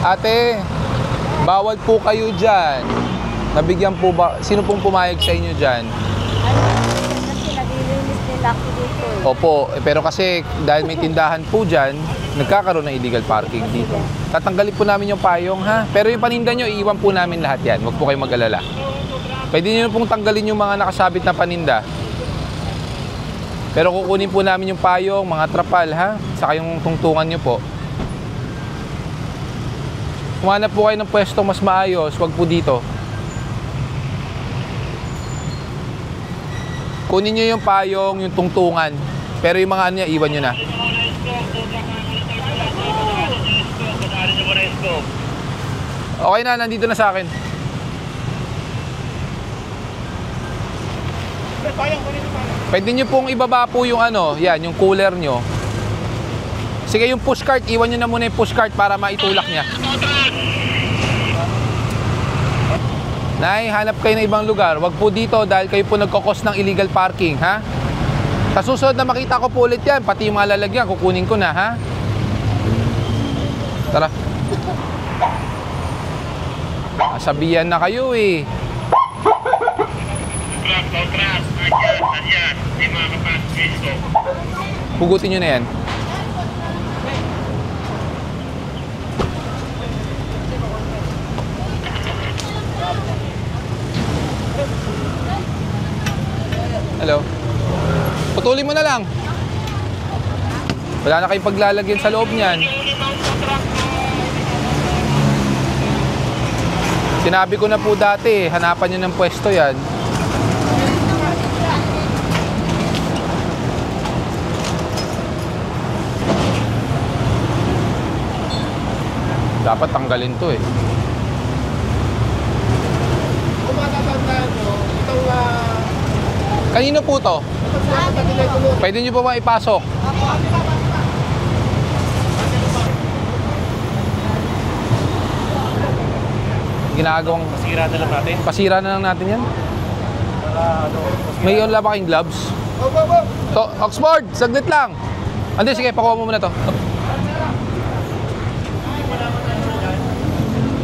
Ate, bawal po kayo dyan. Nabigyan po ba? Sino pong pumayag sa inyo dyan? Kasi nag-release nila ako dito. Opo, pero kasi dahil may tindahan po dyan, nagkakaroon ng illegal parking dito. Tatanggalin po namin yung payong, ha? Pero yung paninda nyo, iiwan po namin lahat yan. Huwag po kayong mag-alala. Pwede nyo pong tanggalin yung mga nakasabit na paninda. Pero kukunin po namin yung payong, mga trapal, ha? Saka yung tungtungan nyo po. Kumanap po kayo ng pwesto mas maayos, wag po dito. Kunin nyo yung payong, yung tungtungan. Pero yung mga ano niya, iwan nyo na. Okay na, nandito na sa akin. Pwede nyo pong ibaba po yung ano, yan, yung cooler nyo. Sige, yung pushcart, iwan nyo na muna yung pushcart para maitulak niya. Nay, hanap kayo ng ibang lugar. Wag po dito dahil kayo po nagkakos ng illegal parking, ha? Sa susunod na makita ko po ulit yan, pati yung mga lalagyan, kukunin ko na, ha? Tara. Sabihan na kayo, eh. Hugutin nyo na yan. Hello. Putulin mo na lang. Wala na kayong paglalagyan sa loob niyan. Sinabi ko na po dati, hanapan nyo ng pwesto yan. Dapat tanggalin to eh. Kanino po to? Pwede nyo po ba ipasok? Ginagawang... Pasira na lang natin. Pasira na lang natin yan. May wala ba kayong gloves? To, Oxford, saglit lang. Andi, sige, pakuha mo muna to.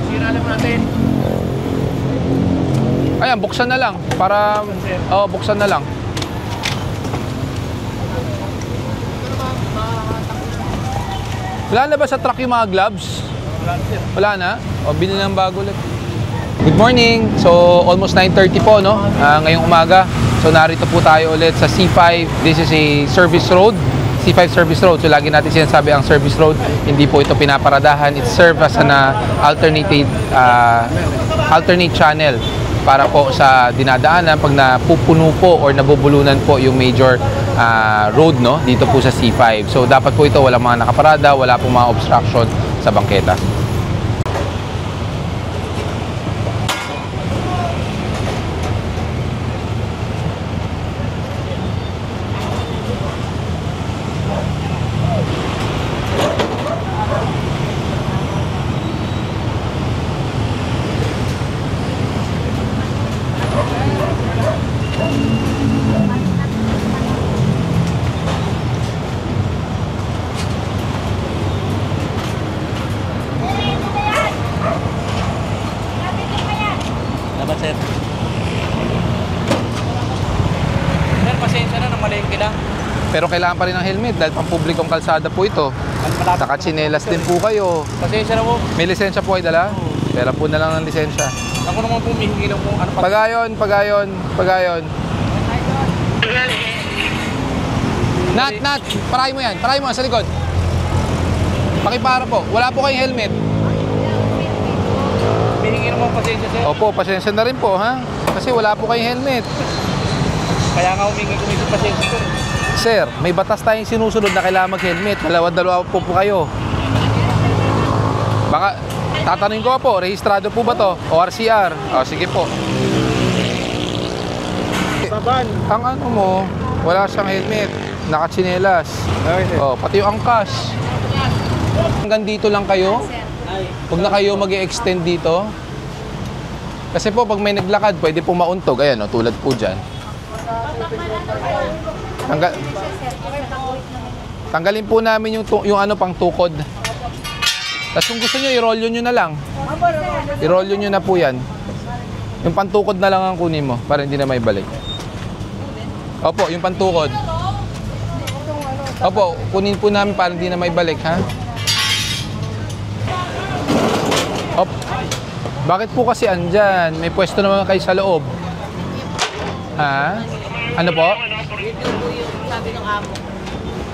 Pasira lang natin. Ayan, buksan na lang. Para... Oo, buksan na lang. Wala na ba sa truck yung mga gloves? Wala na? O, binili ng bago ulit. Good morning! So, almost 9:30 po, no? Ngayong umaga. So, narito po tayo ulit sa C5. This is a service road. C5 service road. So, lagi natin sinasabi ang service road. Hindi po ito pinaparadahan. It serves as an alternate channel para po sa dinadaanan pag napupuno po or nabubulunan po yung major road, no, dito po sa C5. So dapat po ito walang mga nakaparada, wala pong mga obstruction sa bangketa. Dapat, sir. Sir, pasensya na, namalengke lang. Pero kailangan pa rin ng helmet dahil pang-publikong kalsada po ito. Saka tsinelas din po kayo. Pasensya na po. May lisensya po kayo dala? Pera po na lang ng lisensya. Ako naman po humihingi ng kung ano pa. Pagayon. Nat, parahin mo yan sa likod. Pakipara po. Wala po kayong helmet. Humihingi naman pasensya, sir. Opo, pasensya na rin po, ha? Kasi wala po kayong helmet. Kaya nga humingi ko ng pasensya, sir. Sir, may batas tayong sinusunod na kailangan mag-helmet. Dalawa po kayo. Baka, tatanungin ko po, rehistrado po ba to? O RCR? O, sige po. Saban. Ang ano mo, wala siyang helmet. Nakatsinelas. Okay, sir. O, pati yung angkas. Hanggang dito lang kayo? Huwag na kayo mag-i-extend dito. Kasi po, pag may naglakad, pwede po mauntog. Ayan, o, tulad po dyan. Tanggalin po namin yung ano pang tukod. Tapos kung gusto nyo, i-rolyo nyo na lang. I-rolyo nyo na po yan. Yung pantukod na lang ang kunin mo para hindi na may balik. Opo, yung pantukod. Opo, kunin po namin para hindi na may balik, ha? Op. Bakit po kasi andyan? May pwesto naman kayo sa loob. Ha? Ano po?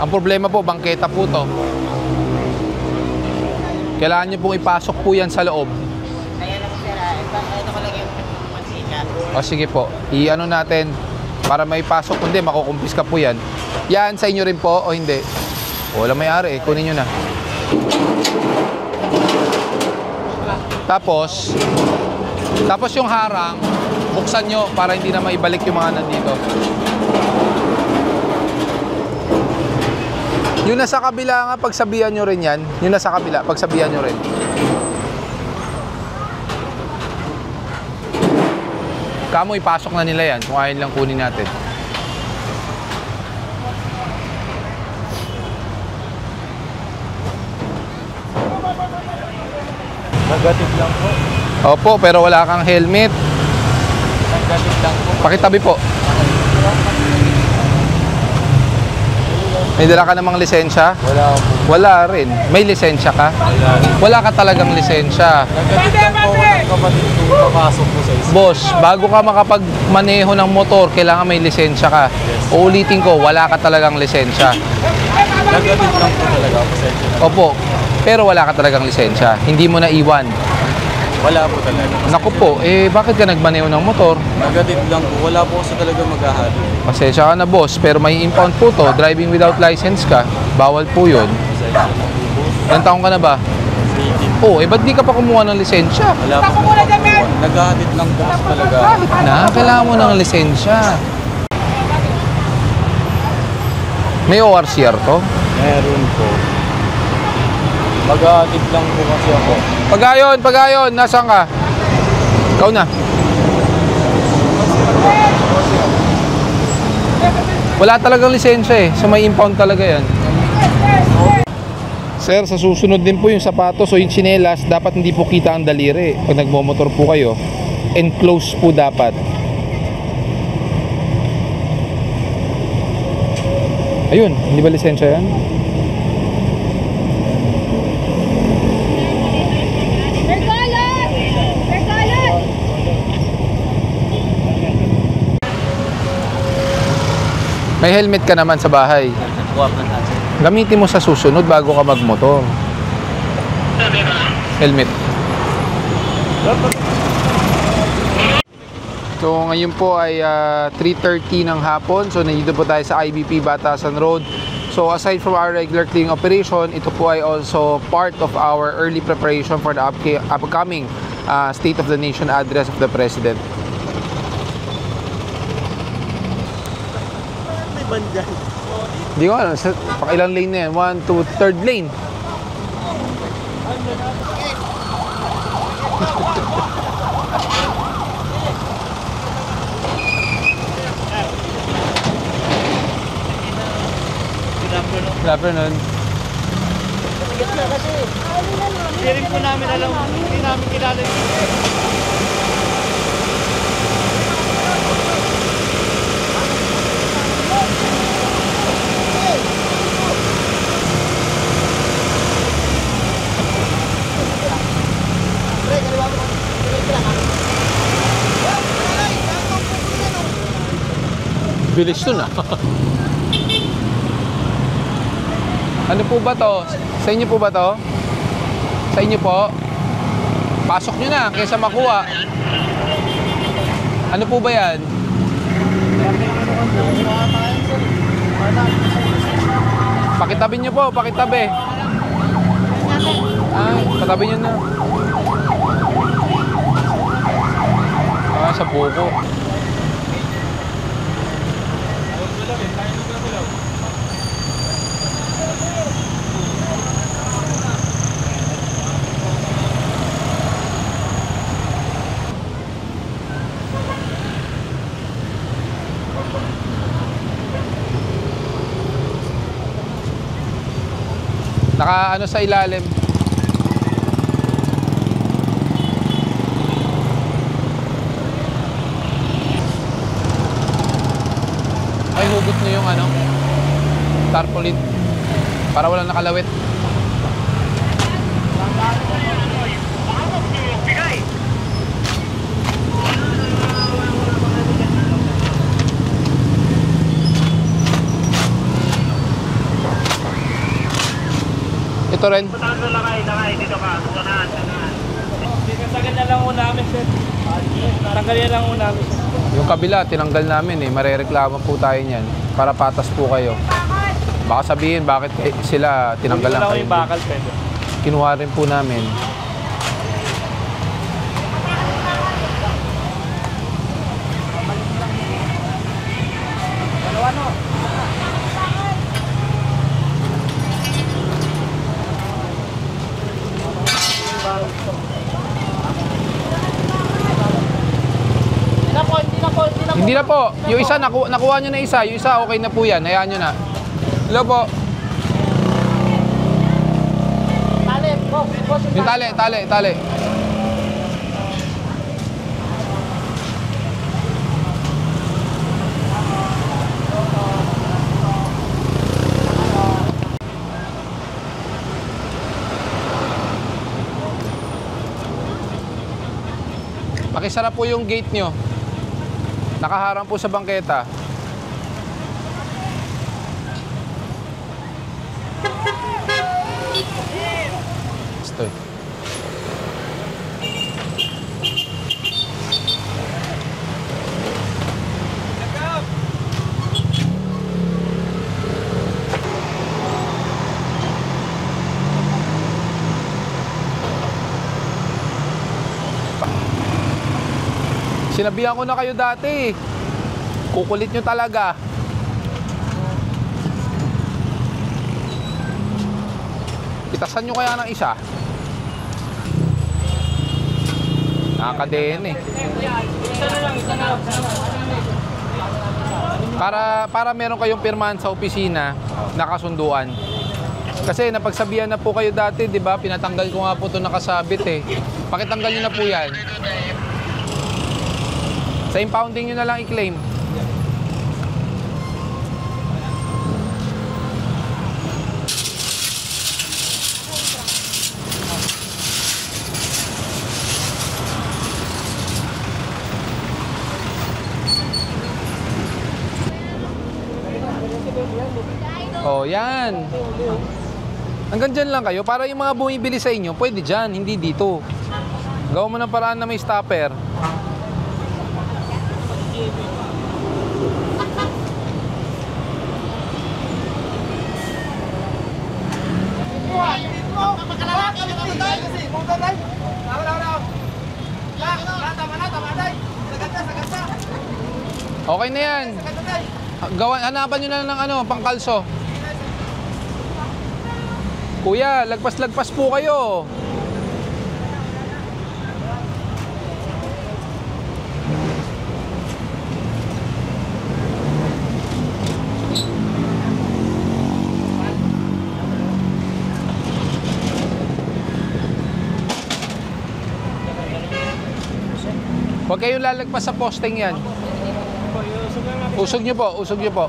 Ang problema po, bangketa po to. Kailangan nyo pong ipasok po yan sa loob. Kaya lang sir, ito ko lang yung mansika. O sige po, i-ano natin para may pasok. Hindi, makukumpiska po yan. Yan, sa inyo rin po o hindi? Wala may-ari eh, kunin nyo na. Tapos yung harang, buksan nyo para hindi na maibalik yung mga nandito. Yung nasa kabila nga, pagsabihan nyo rin yan. Yung nasa kabila, pagsabihan nyo rin. Kamo, ipasok na nila yan kung ayaw lang kunin natin. Negative lang po. Opo, pero wala kang helmet. Negative lang po. Pakitabi po. May dala ka namang lisensya? Wala po. Wala rin. May lisensya ka? Wala ka talagang lisensya. Negative lang po ng kapatid ko papasok po sa isa. Boss, bago ka makapagmaneho ng motor, kailangan may lisensya ka. Uulitin ko, wala ka talagang lisensya. Negative lang po talaga. Pasensya na. Opo, pero wala ka talagang lisensya. Hindi mo na iwan. Wala po talaga. Naku po, bakit ka nagmaneho ng motor? Negative lang po. Wala po kasi talaga maghahalo. Pasensya ka na boss, pero may impound po to. Driving without license ka. Bawal po yun. Pasensya na po. Ilang taong ka na ba? 18. Oh, ba't di ka pa kumuha ng lisensya? Wala po. Naghahatid lang po kasi talaga. Kailangan mo ng lisensya. May ORCR to? Meron po. Maghahatid lang po kasi ako. Pagayon, nasaan ka? Ikaw na. Wala talagang lisensya eh. So may impound talaga yan. Sir, sa susunod din po yung sapatos o yung tsinelas, dapat hindi po kita ang daliri. Pag nagmomotor po kayo, enclosed po dapat. Ayun, hindi ba lisensya yan? Bergalan! Bergalan! May helmet ka naman sa bahay. Gamitin mo sa susunod bago ka magmotor. Helmet. So ngayon po ay 3:30 ng hapon. So nandito po tayo sa IBP Batasan Road. So aside from our regular cleaning operation, ito po ay also part of our early preparation for the upcoming State of the Nation address of the President. Hindi ko alam, pakilang lane na yan? 1, 2, third lane. Good afternoon. Hindi rin po namin alam. Hindi namin kilala yung Bilis to na. Ano po ba to? Sa inyo po ba to? Sa inyo po? Pasok nyo na kaysa makuha. Ano po ba yan? Pakitabi nyo po, pakitabi. Ay, patabi nyo na. Sa buko. Naka ano sa ilalim. hinugot nyo yung ano, tarpaulin para walang nakalawit. Ito rin. Tinanggal na lang ho namin, sir. Tanggalin lang ho namin, sir. Yung kabila, tinanggal namin eh. Marereklamo po tayo niyan para patas po kayo. Baka sabihin, bakit sila tinanggal lang Wala ko kayo. yung bakal, pwede. Kinuha rin po namin. Hindi na po. Yung isa, nakuha nyo na isa. Yung isa, okay na po yan. Hayaan nyo na. Hello po. Yung tali. Pakisara po yung gate nyo. Nakaharang po sa bangketa. Ito. Sinabihan ko na kayo dati. Kukulit nyo talaga. Itasan nyo kaya ng isa. Nakakadeen eh. Para meron kayong pirmahan sa opisina, nakasunduan. Kasi napagsabihan na po kayo dati, di ba? Pinatanggal ko nga po ito nakasabit eh. Pakitanggal nyo na po yan. Sa impounding nyo na lang i-claim. Oh, yan. Hanggang dyan lang kayo. Para yung mga bumibili sa inyo, pwede dyan, hindi dito. Gawa mo ng paraan na may stopper. Okay na yan. Hanapan nyo na lang ng ano, pangkalso. Kuya, lagpas-lagpas po kayo. Huwag kayong lalagpas sa posting yan. Usog nyo po, usog nyo po.